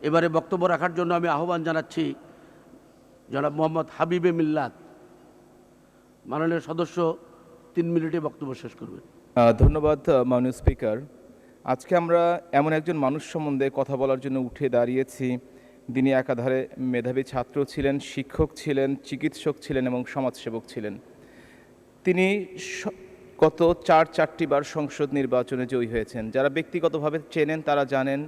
এবারে বক্তব্য রাখার জন্য আমি আহ্বান জানাচ্ছি জনাব মোহাম্মদ হাবিবে মিল্লাত। মাননীয় সদস্য 3 মিনিটে বক্তব্য শেষ করবেন। ধন্যবাদ মাননীয় স্পিকার। আজকে আমরা এমন একজন মানুষ সম্বন্ধে কথা বলার জন্য উঠে দাঁড়িয়েছি, যিনি একাধারে মেধাবী ছাত্র ছিলেন, শিক্ষক ছিলেন, চিকিৎসক ছিলেন এবং সমাজসেবক ছিলেন। তিনি গত চারটি বার সংসদ নির্বাচনে জয়ী হয়েছেন। যারা ব্যক্তিগতভাবে চেনেন তারা জানেন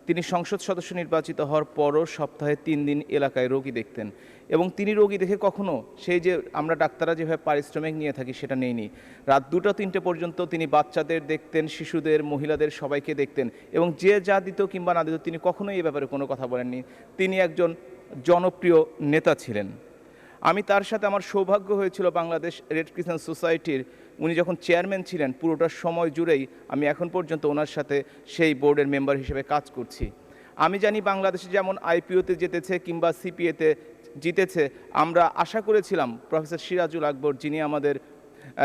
তিনি সংসদ সদস্য নির্বাচিত হওয়ার পরও সপ্তাহে 3 দিন এলাকায় রোগী দেখতেন এবং তিনি রোগী দেখে কখনো সেই যে আমরা ডাক্তাররা যেভাবে পারিশ্রমিক নিয়ে থাকি সেটা নেইনি। রাত 2টা-3টে পর্যন্ত তিনি বাচ্চাদের দেখতেন, শিশুদের, মহিলাদের সবাইকে দেখতেন এবং যে যা দিত কিংবা না দিত তিনি কখনোই এ ব্যাপারে কোনো কথা বলেননি। তিনি একজন জনপ্রিয় নেতা ছিলেন। আমি তার সাথে আমার সৌভাগ্য হয়েছিল বাংলাদেশ রেড ক্রিসেন্ট সোসাইটির, উনি যখন চেয়ারম্যান ছিলেন পুরোটা সময় জুড়েই আমি এখন পর্যন্ত ওনার সাথে সেই বোর্ডের মেম্বার হিসেবে কাজ করছি। আমি জানি বাংলাদেশে যেমন আইপিওতে জিতেছে কিংবা সিপিএতে জিতেছে, আমরা আশা করেছিলাম প্রফেসর সিরাজুল আকবর, যিনি আমাদের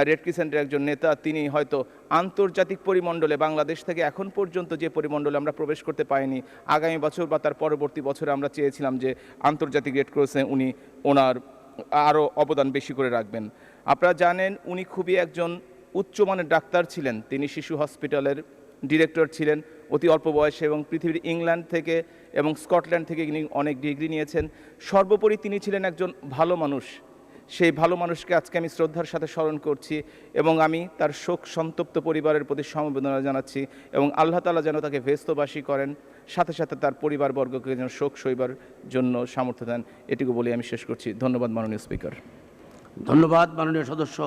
রেড ক্রিসেন্টের একজন নেতা, তিনি হয়তো আন্তর্জাতিক পরিমণ্ডলে বাংলাদেশ থেকে এখন পর্যন্ত যে পরিমণ্ডলে আমরা প্রবেশ করতে পাইনি, আগামী বছর বা তার পরবর্তী বছরে আমরা চেয়েছিলাম যে আন্তর্জাতিক রেড ক্রসে উনি ওনার আরও অবদান বেশি করে রাখবেন। আপনারা জানেন উনি খুবই একজন উচ্চমানের ডাক্তার ছিলেন। তিনি শিশু হসপিটালের ডিরেক্টর ছিলেন অতি অল্প বয়সে এবং পৃথিবীর ইংল্যান্ড থেকে এবং স্কটল্যান্ড থেকে তিনি অনেক ডিগ্রি নিয়েছেন। সর্বোপরি তিনি ছিলেন একজন ভালো মানুষ। সেই ভালো মানুষকে আজকে আমি শ্রদ্ধার সাথে স্মরণ করছি এবং আমি তার শোক সন্তপ্ত পরিবারের প্রতি সমবেদনা জানাচ্ছি এবং আল্লাহ তাআলা যেন তাকে ভেস্তবাসী করেন, সাথে সাথে তার পরিবারবর্গকে যেন শোক সইবার জন্য সামর্থ্য দেন। এটুকু বলে আমি শেষ করছি। ধন্যবাদ মাননীয় স্পিকার। ধন্যবাদ মাননীয় সদস্য।